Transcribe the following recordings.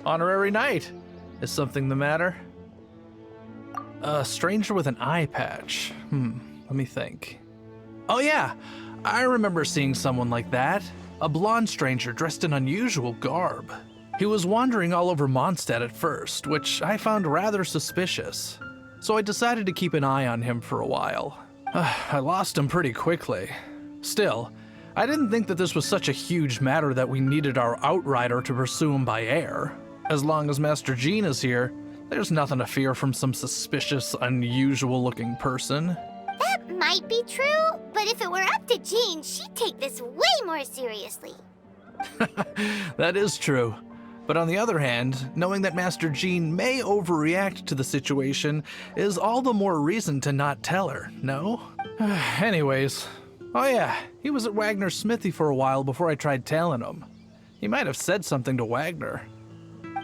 Honorary knight. Is something the matter? A stranger with an eye patch. Let me think. Oh yeah, I remember seeing someone like that. A blonde stranger dressed in unusual garb. He was wandering all over Mondstadt at first, which I found rather suspicious. So I decided to keep an eye on him for a while. I lost him pretty quickly. Still, I didn't think that this was such a huge matter that we needed our outrider to pursue him by air. As long as Master Jean is here, there's nothing to fear from some suspicious, unusual-looking person. That might be true, but if it were up to Jean, she'd take this way more seriously. That is true. But on the other hand, knowing that Master Jean may overreact to the situation is all the more reason to not tell her, no? Anyways, oh yeah, he was at Wagner's smithy for a while before I tried telling him. He might have said something to Wagner.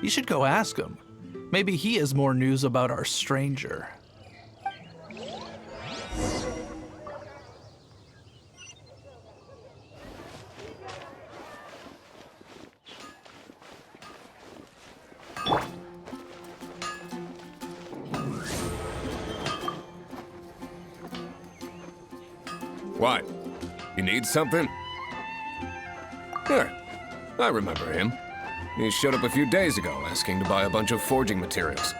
You should go ask him. Maybe he has more news about our stranger. What? You need something? Here, I remember him. He showed up a few days ago, asking to buy a bunch of forging materials.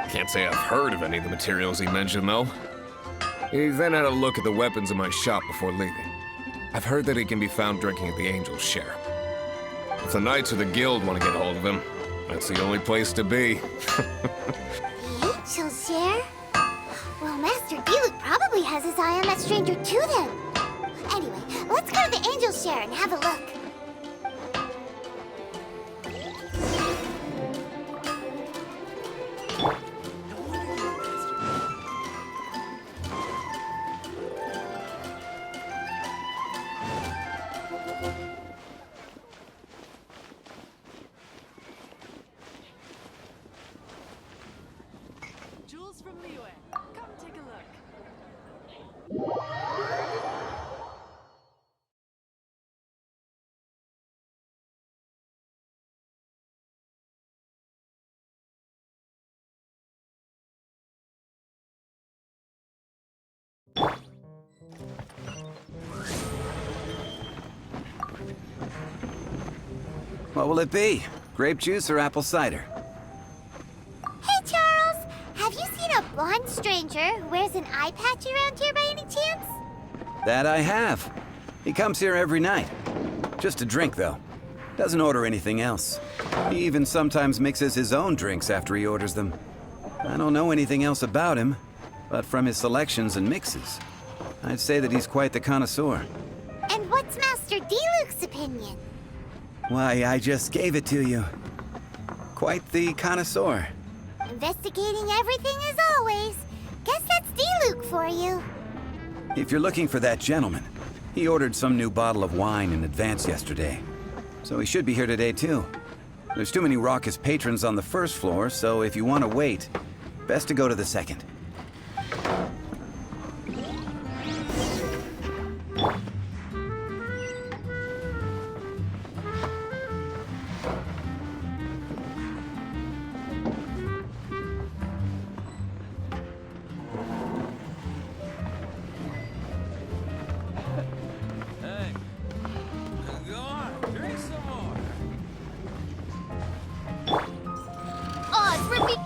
Can't say I've heard of any of the materials he mentioned, though. He then had a look at the weapons in my shop before leaving. I've heard that he can be found drinking at the Angel's Share. If the Knights or the Guild want to get hold of him, that's the only place to be. The Angel's Share? Well, Master Diluc probably has his eye on that stranger too then. Anyway, let's go to the Angel's Share and have a look. From Liyue. Come take a look. What will it be? Grape juice or apple cider? Hey, Charles! Have you seen a blonde stranger who wears an eye patch around here by any chance? That I have. He comes here every night. Just a drink, though. Doesn't order anything else. He even sometimes mixes his own drinks after he orders them. I don't know anything else about him, but from his selections and mixes, I'd say that he's quite the connoisseur. And what's Master Diluc's opinion? Why, I just gave it to you. Quite the connoisseur. Investigating everything as always. Guess that's Diluc for you. If you're looking for that gentleman, he ordered some new bottle of wine in advance yesterday. So he should be here today, too. There's too many raucous patrons on the first floor, so if you want to wait, best to go to the second. Oh, it's ripping.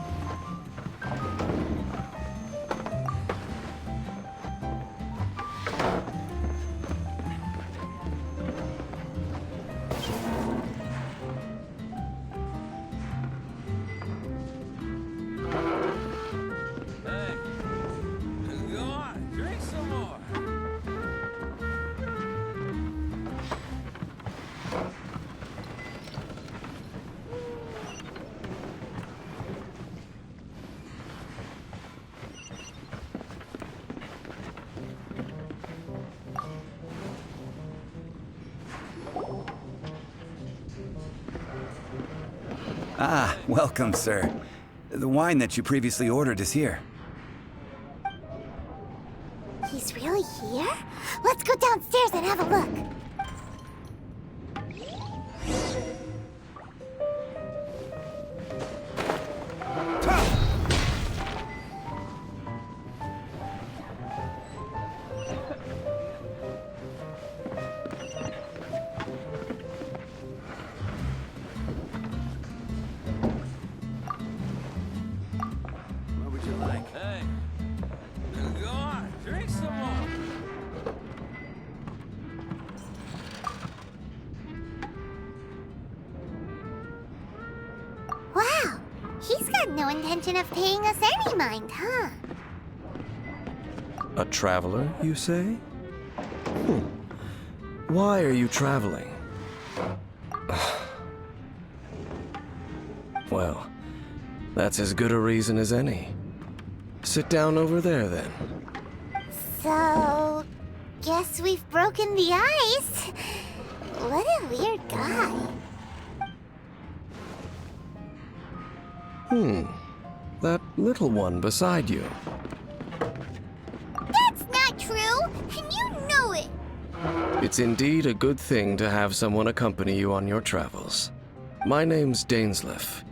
Ah, welcome, sir. The wine that you previously ordered is here. He's really here? Let's go downstairs and have a look. What would you like? Hey, go on, drink some more. Wow, he's got no intention of paying us any mind, huh? A traveler, you say? Why are you traveling? Well, that's as good a reason as any. Sit down over there, then. So, guess we've broken the ice. What a weird guy. That little one beside you. That's not true, and you know it. It's indeed a good thing to have someone accompany you on your travels. My name's Dainsleif.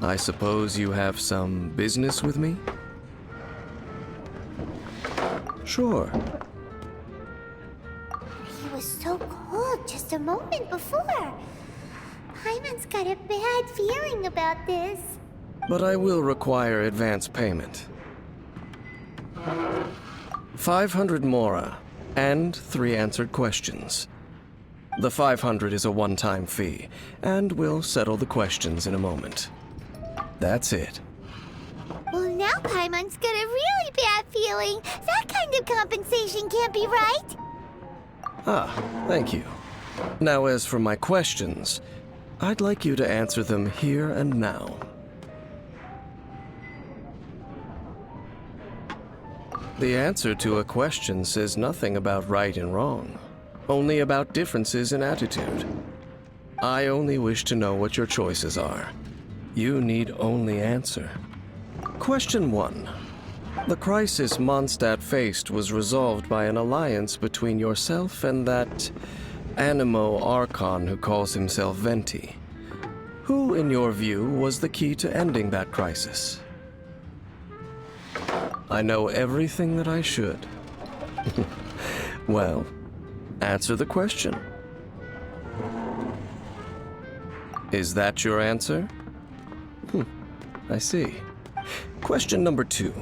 I suppose you have some business with me? Sure. He was so cold just a moment before. Paimon's got a bad feeling about this. But I will require advance payment. 500 mora, and 3 answered questions. The 500 is a one-time fee, and we'll settle the questions in a moment. That's it. Well, now Paimon's got a really bad feeling. That kind of compensation can't be right. Ah, thank you. Now, as for my questions, I'd like you to answer them here and now. The answer to a question says nothing about right and wrong, only about differences in attitude. I only wish to know what your choices are. You need only answer. Question 1. The crisis Mondstadt faced was resolved by an alliance between yourself and that Animo Archon who calls himself Venti. Who, in your view, was the key to ending that crisis? I know everything that I should. Well, answer the question. Is that your answer? I see. Question number 2.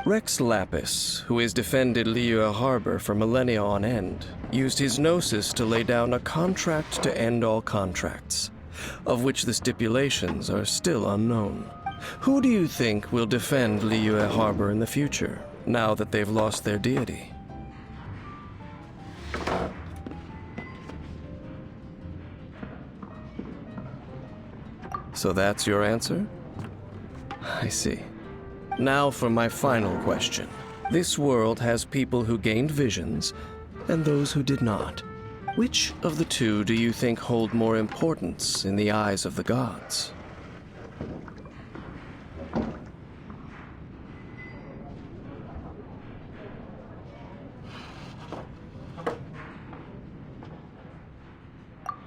Rex Lapis, who has defended Liyue Harbor for millennia on end, used his gnosis to lay down a contract to end all contracts, of which the stipulations are still unknown. Who do you think will defend Liyue Harbor in the future, now that they've lost their deity? So that's your answer? I see. Now for my final question. This world has people who gained visions, and those who did not. Which of the two do you think hold more importance in the eyes of the gods?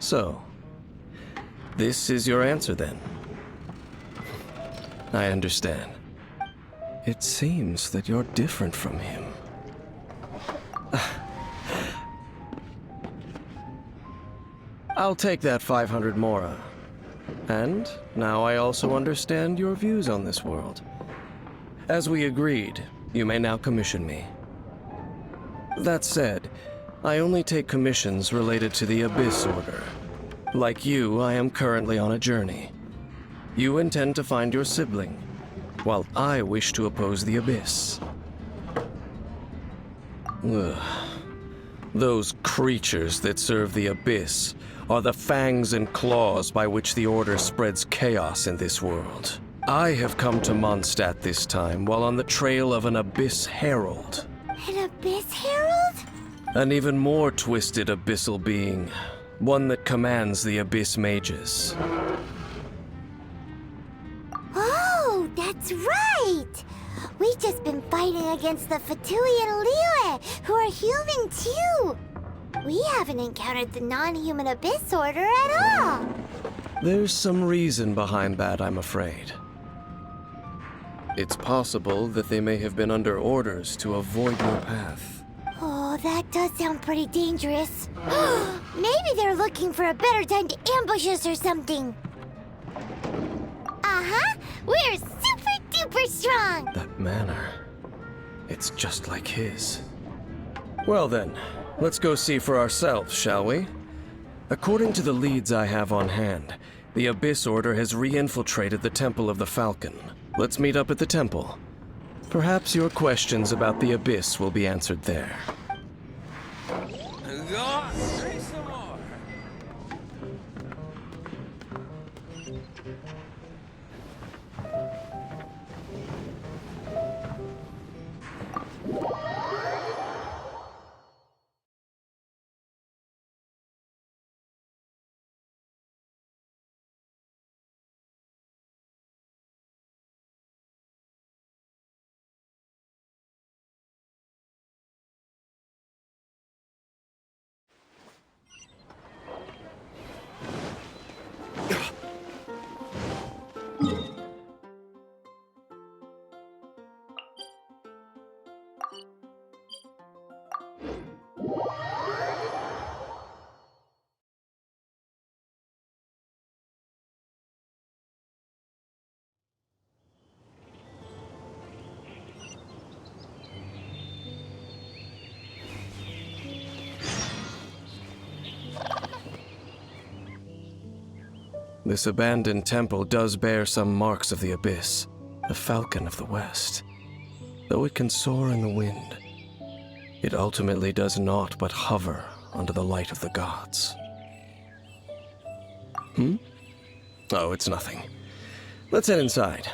So, this is your answer then? I understand. It seems that you're different from him. I'll take that 500 mora. And now I also understand your views on this world. As we agreed, you may now commission me. That said, I only take commissions related to the Abyss Order. Like you, I am currently on a journey. You intend to find your sibling, while I wish to oppose the Abyss. Ugh. Those creatures that serve the Abyss are the fangs and claws by which the Order spreads chaos in this world. I have come to Mondstadt this time while on the trail of an Abyss Herald. An Abyss Herald? An even more twisted abyssal being, one that commands the Abyss Mages. Oh, that's right! We've just been fighting against the Fatui and Liyue, who are human too! We haven't encountered the non-human Abyss Order at all! There's some reason behind that, I'm afraid. It's possible that they may have been under orders to avoid your path. Oh, that does sound pretty dangerous. Maybe they're looking for a better time to ambush us or something. Uh-huh! We're super duper strong! That manner, it's just like his. Well then, let's go see for ourselves, shall we? According to the leads I have on hand, the Abyss Order has re-infiltrated the Temple of the Falcon. Let's meet up at the temple. Perhaps your questions about the Abyss will be answered there. This abandoned temple does bear some marks of the abyss, the falcon of the west. Though it can soar in the wind, it ultimately does naught but hover under the light of the gods. Oh, it's nothing. Let's head inside.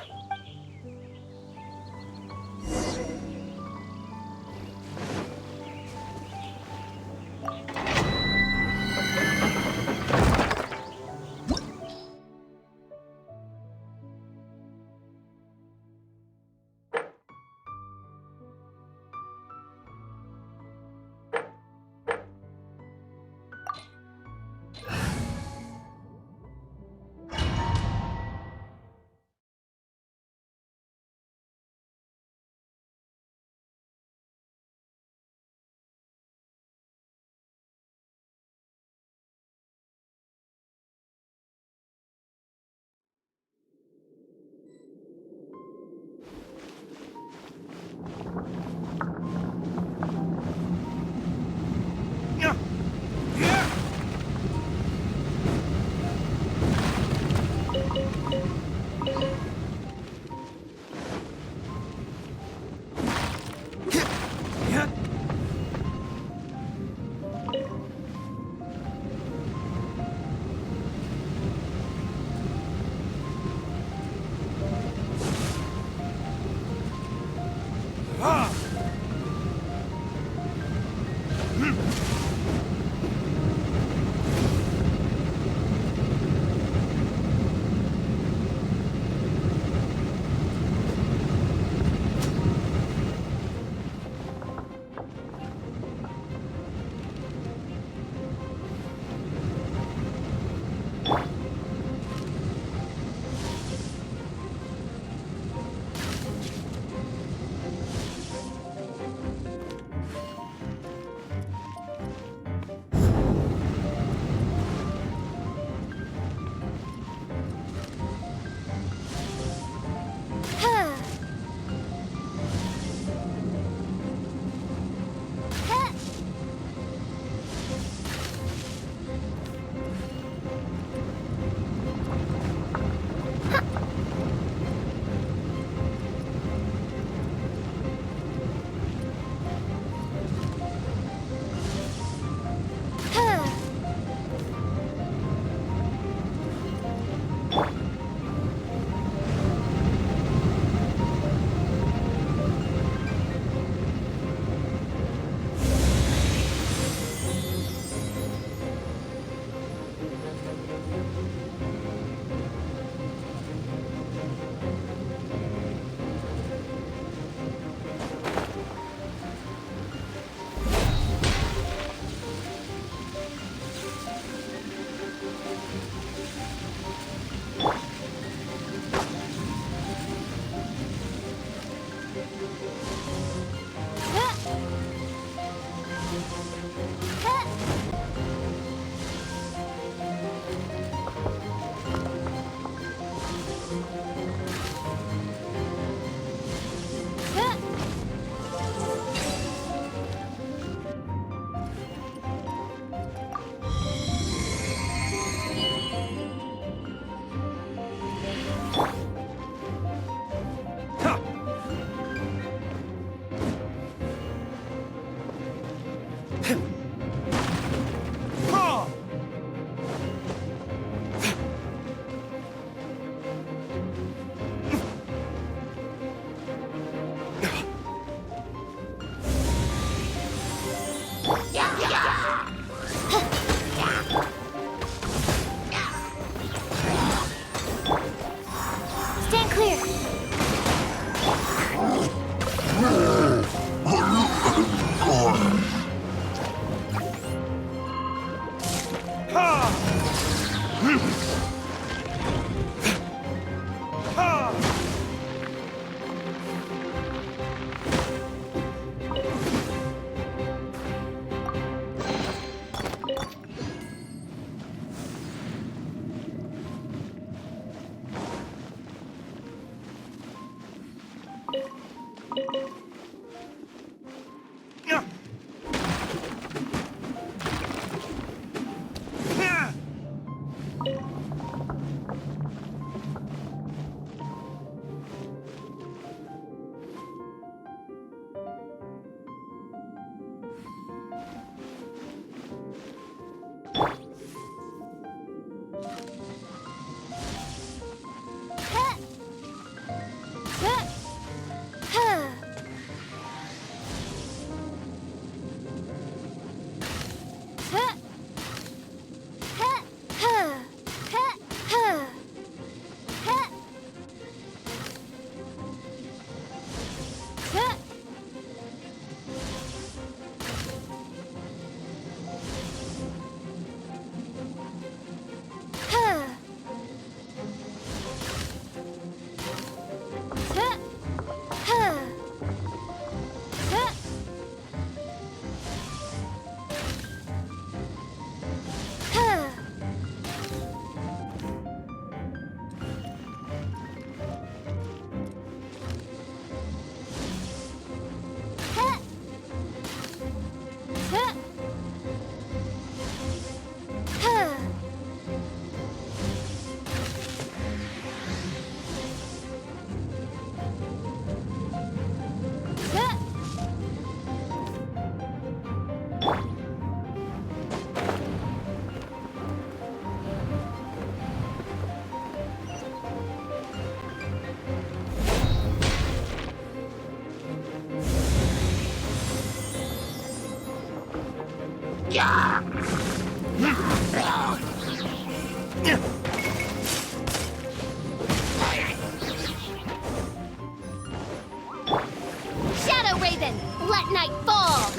Shadow Raven, let night fall!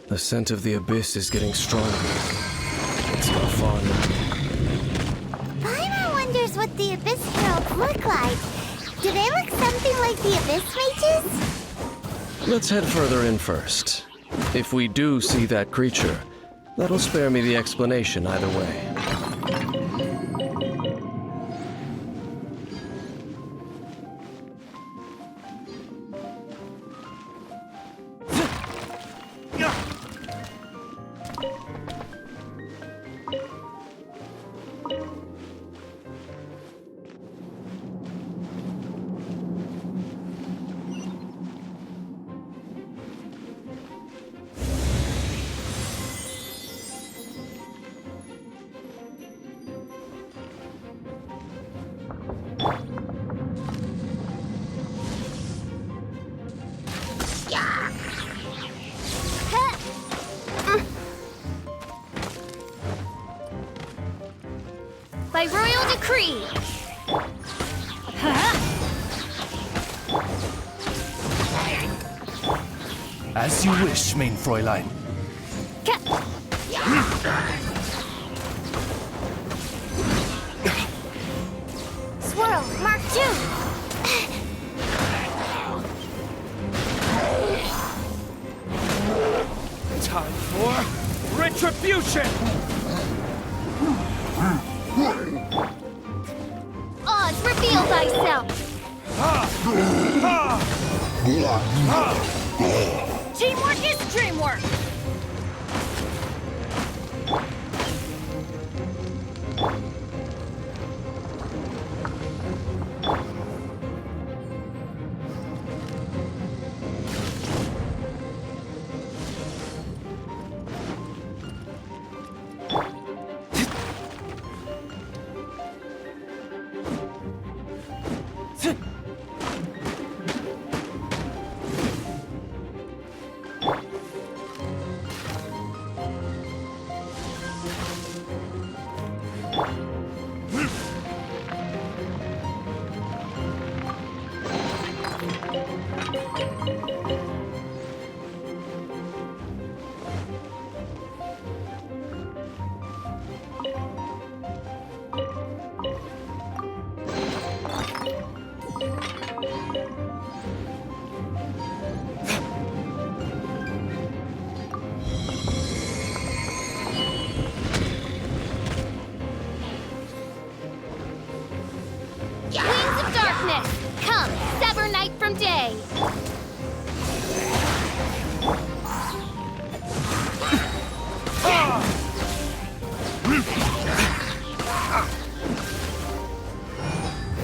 The scent of the abyss is getting stronger. It's not far now. Paimon wonders what the Abyss Heralds look like. Do they look something like the Abyss Mages? Let's head further in first. If we do see that creature, that'll spare me the explanation either way. By royal decree! As you wish, main Fräulein. Swirl, Mark 2! Time for retribution! Oz, reveal thyself! Teamwork is dreamwork! Wings of darkness! Come, sever night from day!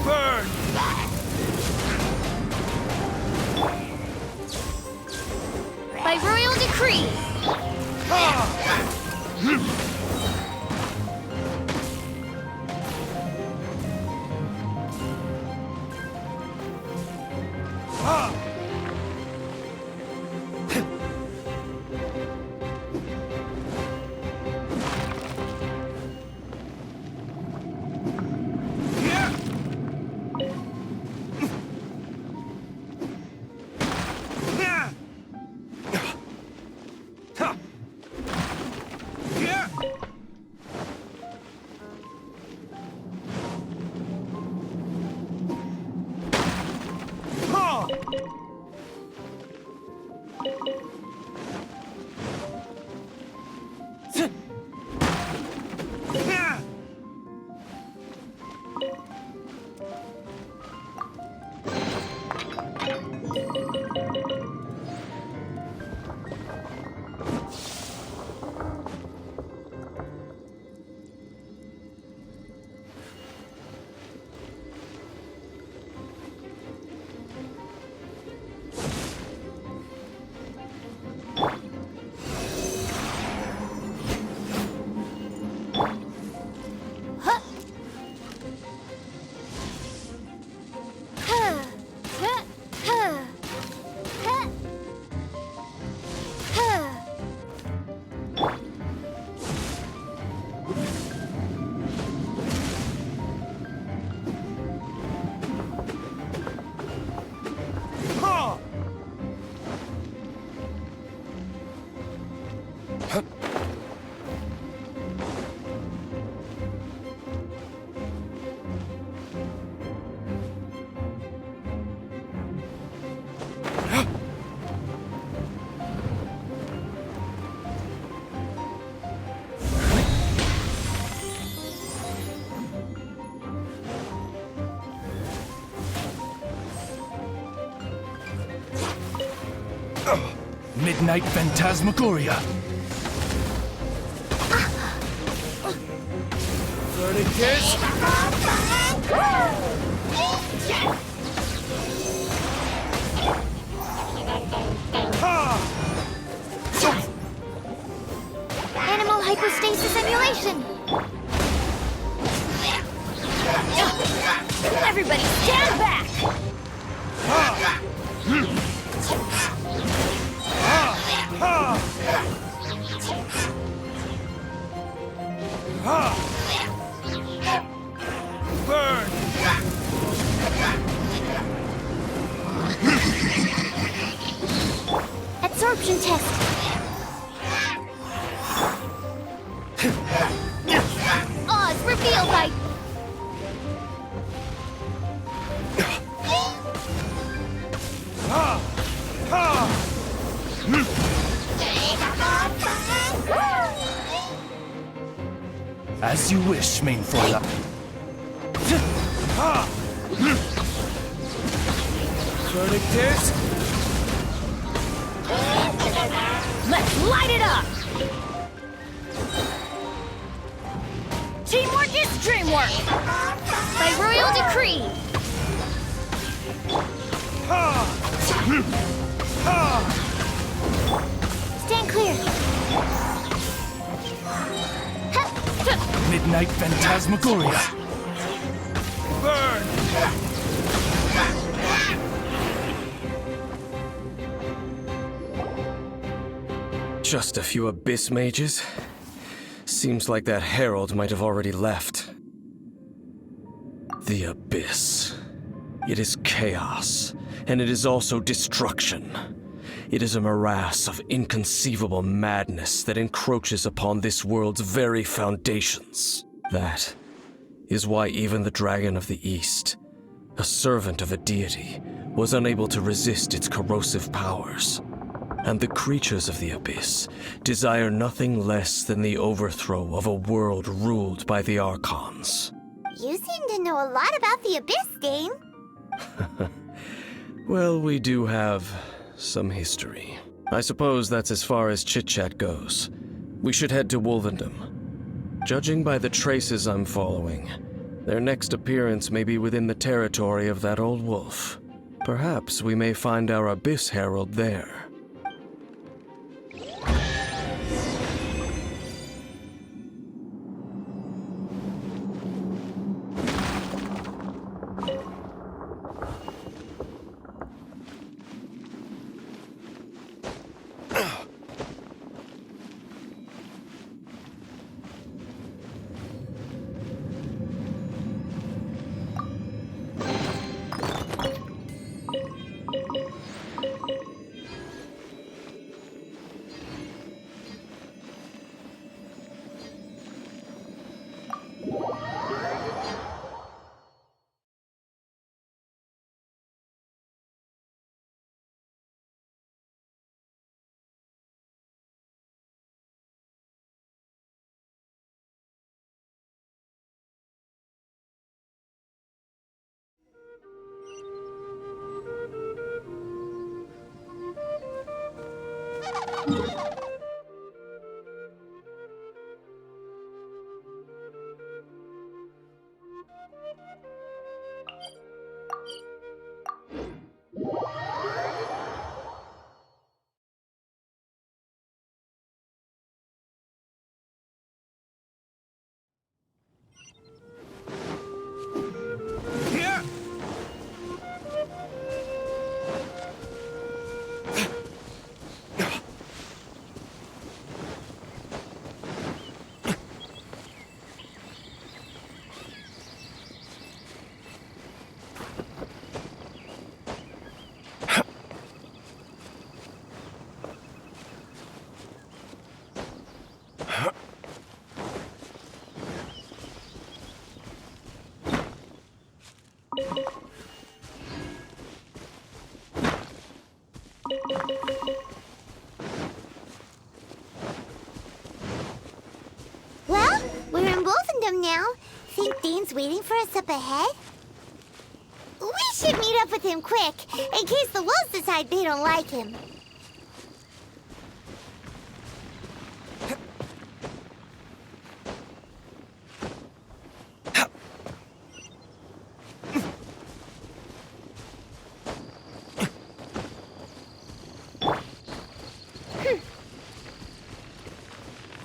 Burn! By royal decree! Midnight Phantasmagoria. Verdict is... Animal hypostasis emulation! Everybody stand back! Burn! Absorption test! Oz reveal light! As you wish, main Fräulein. Verdict is... Let's light it up! Teamwork is dreamwork! By royal decree! Stand clear! Midnight Phantasmagoria. Burn! Just a few abyss mages? Seems like that herald might have already left. The abyss. It is chaos, and it is also destruction. It is a morass of inconceivable madness that encroaches upon this world's very foundations. That is why even the Dragon of the East, a servant of a deity, was unable to resist its corrosive powers. And the creatures of the abyss desire nothing less than the overthrow of a world ruled by the Archons. You seem to know a lot about the Abyss, Dane. Well, we do have some history. I suppose that's as far as chit-chat goes. We should head to Wolvendom. Judging by the traces I'm following, their next appearance may be within the territory of that old wolf. Perhaps we may find our Abyss Herald there. find him now. Think Dane's waiting for us up ahead? We should meet up with him quick, in case the wolves decide they don't like him.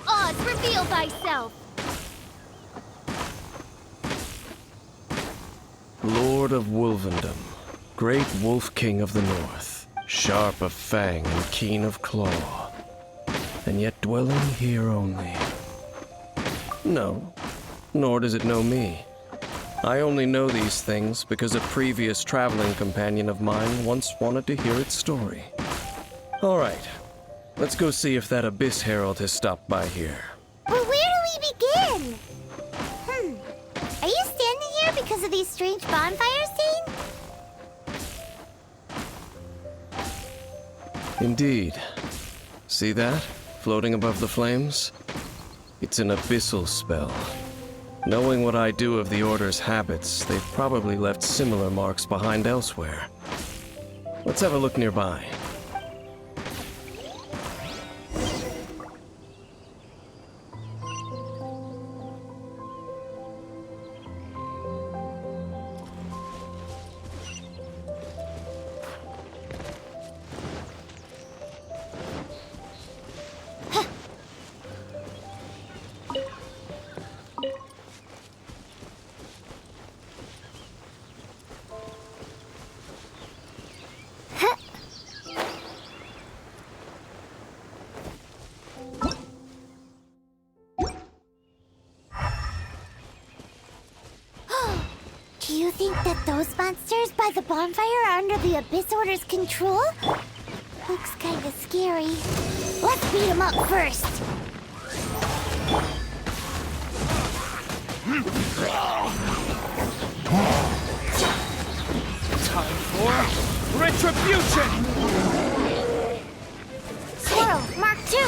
Oz, reveal thyself! Lord of Wolvendom, great Wolf King of the North, sharp of fang and keen of claw, and yet dwelling here only. No, nor does it know me. I only know these things because a previous traveling companion of mine once wanted to hear its story. All right, let's go see if that Abyss Herald has stopped by here. But where do we begin? Are you standing here because of these strange bonfires, Dane? Indeed. See that? Floating above the flames? It's an abyssal spell. Knowing what I do of the Order's habits, they've probably left similar marks behind elsewhere. Let's have a look nearby. Do you think that those monsters by the bonfire are under the Abyss Order's control? Looks kinda scary. Let's beat them up first. Time for retribution! Swirl, Mark 2.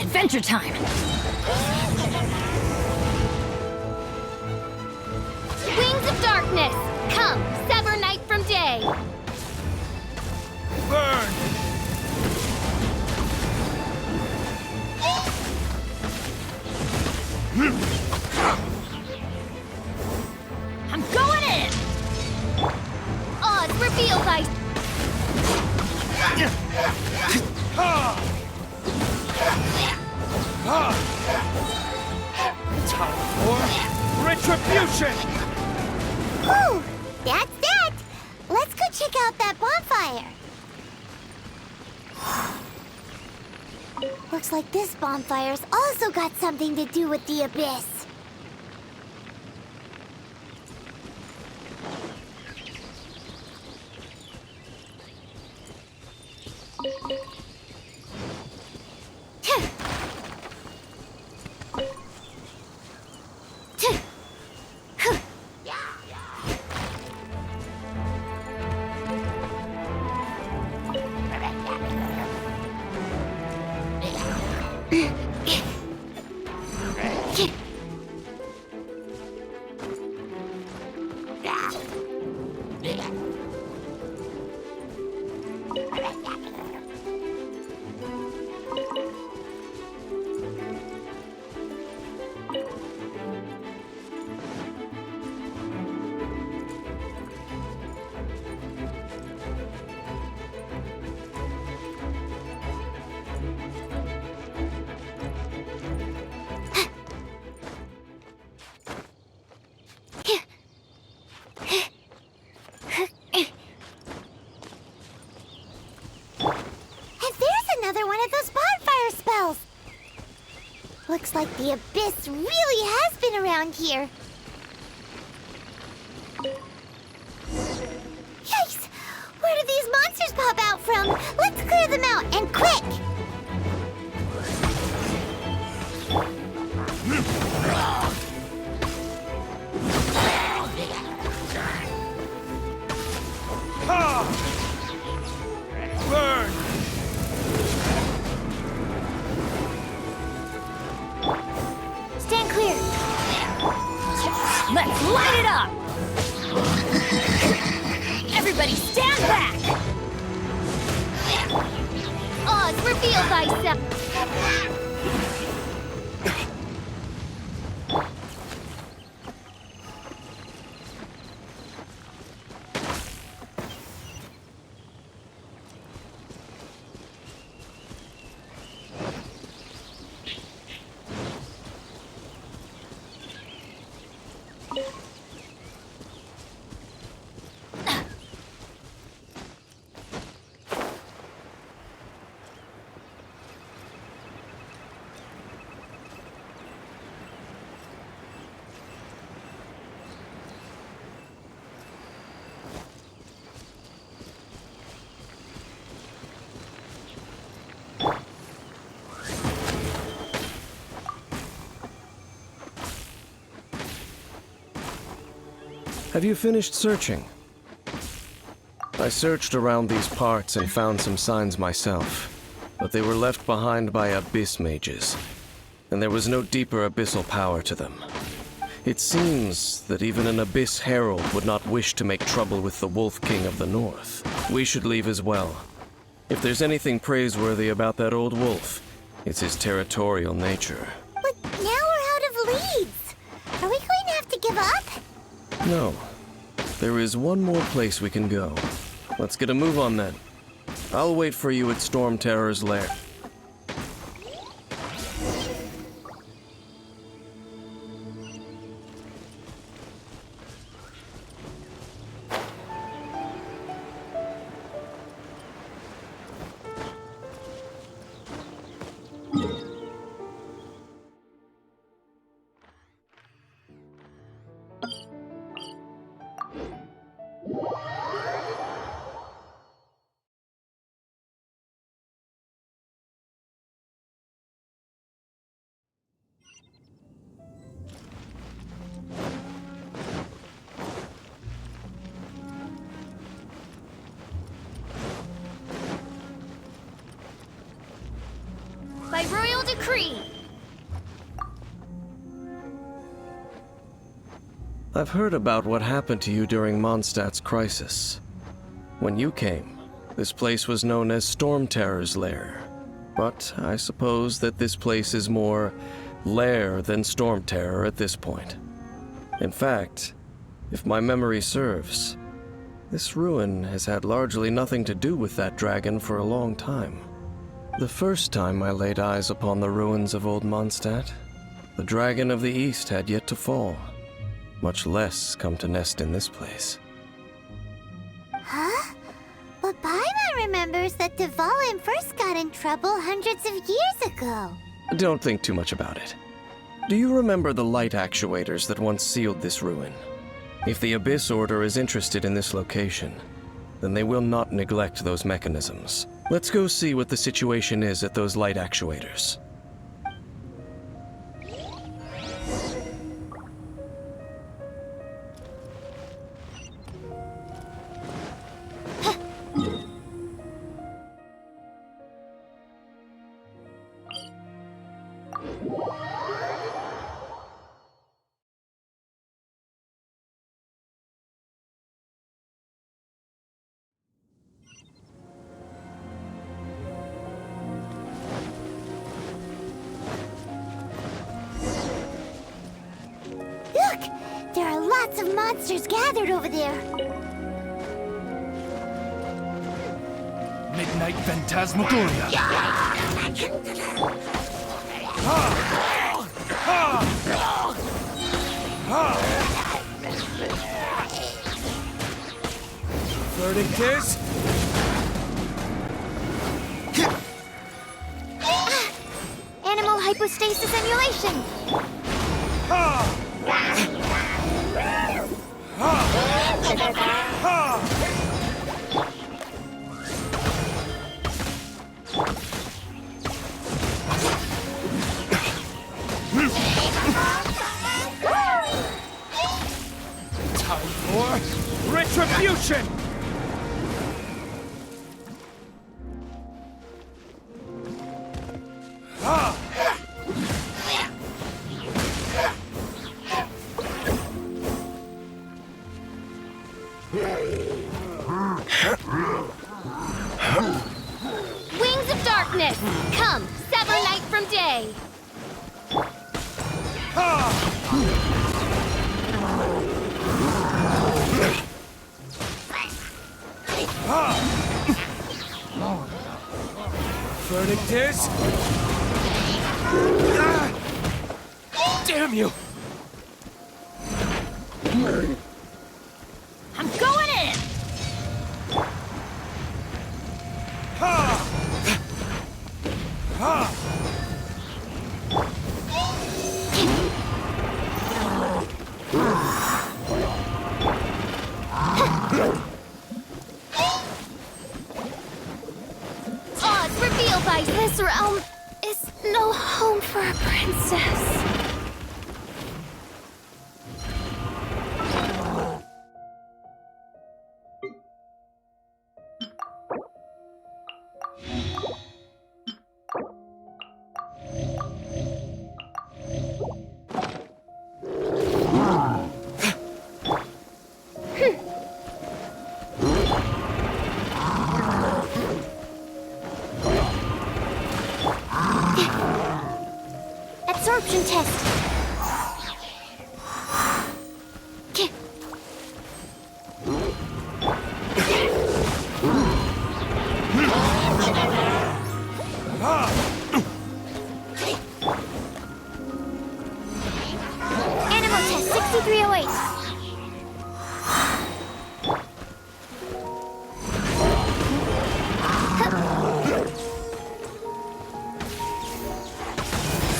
Adventure time! Wings of darkness! Come, sever night from day! Burn! I'm going in! Oz, reveal thy... Time for retribution! Whew, that's that. Let's go check out that bonfire. Looks like this bonfire's also got something to do with the Abyss. Looks like the Abyss really has been around here. from? Let's clear them out, and quick! Ha! Burn! Stand clear. Let's light it up! Everybody stand back! Oz, reveal thyself! Have you finished searching? I searched around these parts and found some signs myself, but they were left behind by abyss mages, and there was no deeper abyssal power to them. It seems that even an abyss herald would not wish to make trouble with the Wolf King of the North. We should leave as well. If there's anything praiseworthy about that old wolf, it's his territorial nature. But now we're out of leads. Are we going to have to give up? No. There is one more place we can go. Let's get a move on then. I'll wait for you at Storm Terror's lair. By royal decree! I've heard about what happened to you during Mondstadt's crisis. When you came, this place was known as Storm Terror's lair. But I suppose that this place is more lair than Storm Terror at this point. In fact, if my memory serves, this ruin has had largely nothing to do with that dragon for a long time. The first time I laid eyes upon the ruins of old Mondstadt, the Dragon of the East had yet to fall, much less come to nest in this place. Huh? But Paimon remembers that Dvalin first got in trouble hundreds of years ago. Don't think too much about it. Do you remember the light actuators that once sealed this ruin? If the Abyss Order is interested in this location, then they will not neglect those mechanisms. Let's go see what the situation is at those light actuators. Look! There are lots of monsters gathered over there. Midnight Phantasmagoria! Verdict is... Animal hypostasis emulation. for retribution! Wings of darkness, come, sever night from day. Verdict is... Damn you! I'm going in. Odds reveal by this realm is no home for a princess. Absorption test. Animal test 6308.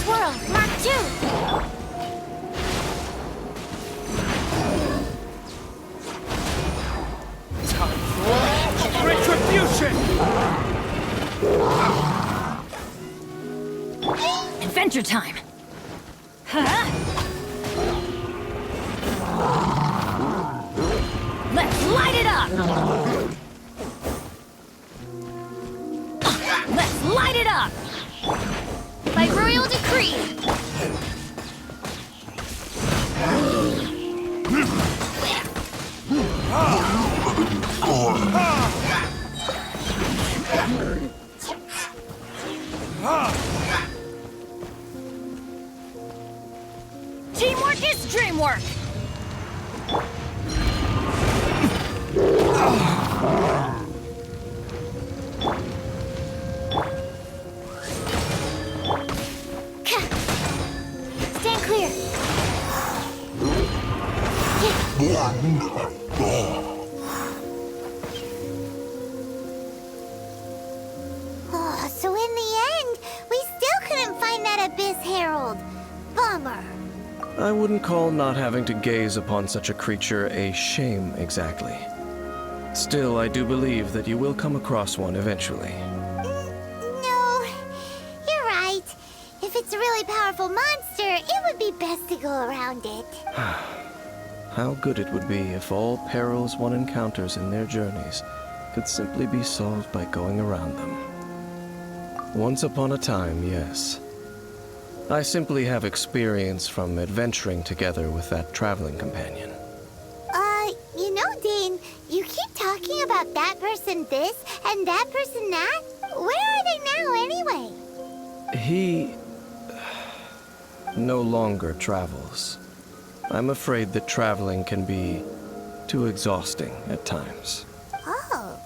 Swirl, Mark 2. Time for retribution! Adventure time. Huh? Let's light it up. Let's light it up. By royal decree. Teamwork is dreamwork. Stand clear. Oh, so in the end, we still couldn't find that Abyss Herald. Bummer. I wouldn't call not having to gaze upon such a creature a shame exactly. Still, I do believe that you will come across one eventually. No, you're right. If it's a really powerful monster, it would be best to go around it. How good it would be if all perils one encounters in their journeys could simply be solved by going around them. Once upon a time, yes. I simply have experience from adventuring together with that traveling companion. You know, Dane, you keep talking about that person this and that person that. Where are they now, anyway? He no longer travels. I'm afraid that traveling can be too exhausting at times. Oh,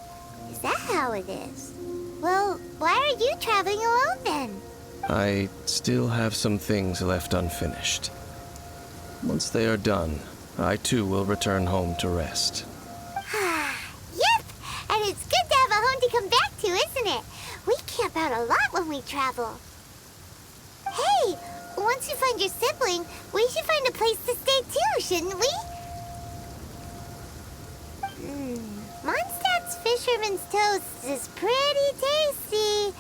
is that how it is? Well, why are you traveling alone then? I still have some things left unfinished. Once they are done, I too will return home to rest. Yep, and it's good to have a home to come back to, isn't it? We camp out a lot when we travel. Hey, once you find your sibling, we should find a place to stay too, shouldn't we? Mondstadt's Fisherman's Toast is pretty tasty,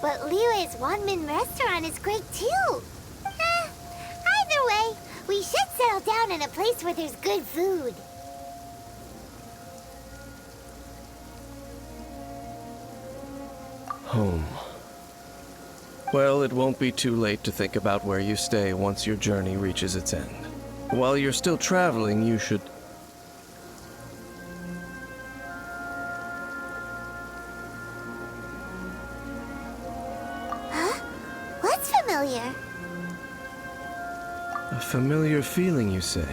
but Liyue's one-man restaurant is great too. Either way, we should settle down in a place where there's good food. Home. Well, it won't be too late to think about where you stay once your journey reaches its end. While you're still traveling, you should... What's familiar? A familiar feeling, you say?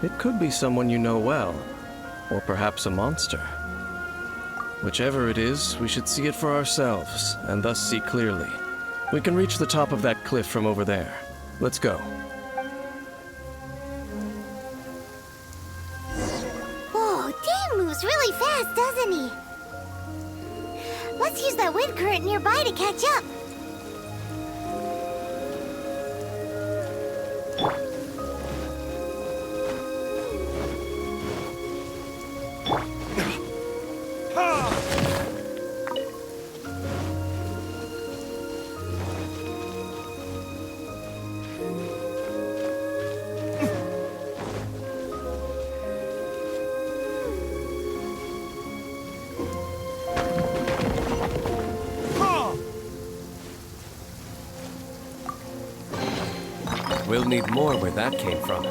It could be someone you know well, or perhaps a monster. Whichever it is, we should see it for ourselves, and thus see clearly. We can reach the top of that cliff from over there. Let's go. Whoa, Dane moves really fast, doesn't he? Let's use that wind current nearby to catch up. We'll need more where that came from.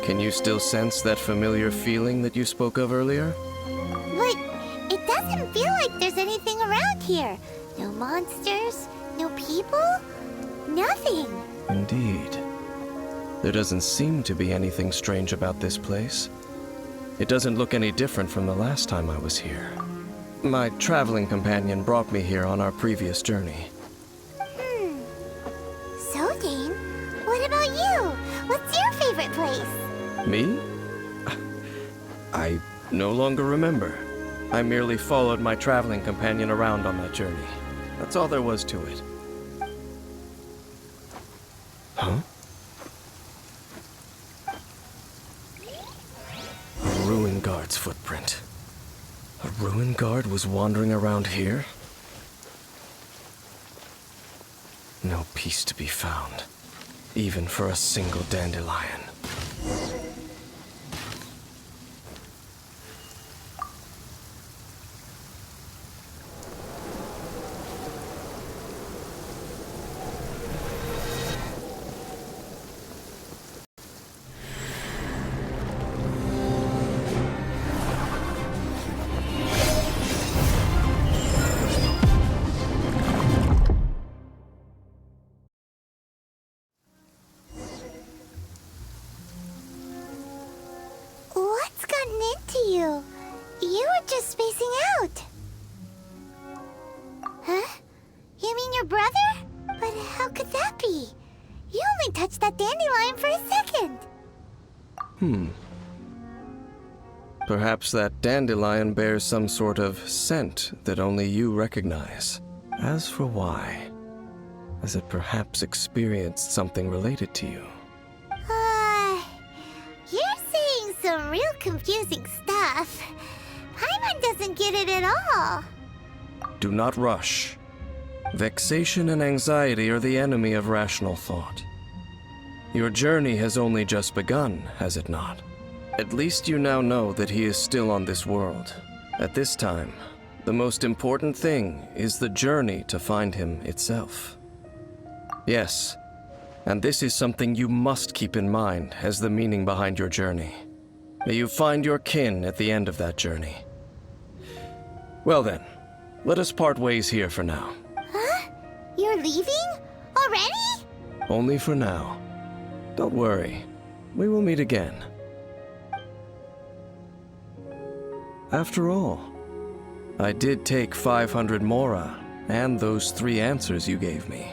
Can you still sense that familiar feeling that you spoke of earlier? But it doesn't feel like there's anything around here. No monsters, no people, nothing. Indeed. There doesn't seem to be anything strange about this place. It doesn't look any different from the last time I was here. My traveling companion brought me here on our previous journey. So, Dane, what about you? What's your favorite place? Me? I no longer remember. I merely followed my traveling companion around on that journey. That's all there was to it. Huh? A ruin guard's footprint. A ruin guard was wandering around here? No peace to be found, even for a single dandelion. What's gotten into you? You were just spacing out. Huh? You mean your brother? But how could that be? You only touched that dandelion for a second. Perhaps that dandelion bears some sort of scent that only you recognize. As for why, has it perhaps experienced something related to you? You're saying some real confusing stuff. Paimon doesn't get it at all. Do not rush. Vexation and anxiety are the enemy of rational thought. Your journey has only just begun, has it not? At least you now know that he is still on this world. At this time, the most important thing is the journey to find him itself. Yes, and this is something you must keep in mind as the meaning behind your journey. May you find your kin at the end of that journey. Well then, let us part ways here for now. Huh? You're leaving? Already? Only for now. Don't worry, we will meet again. After all, I did take 500 mora and those 3 answers you gave me.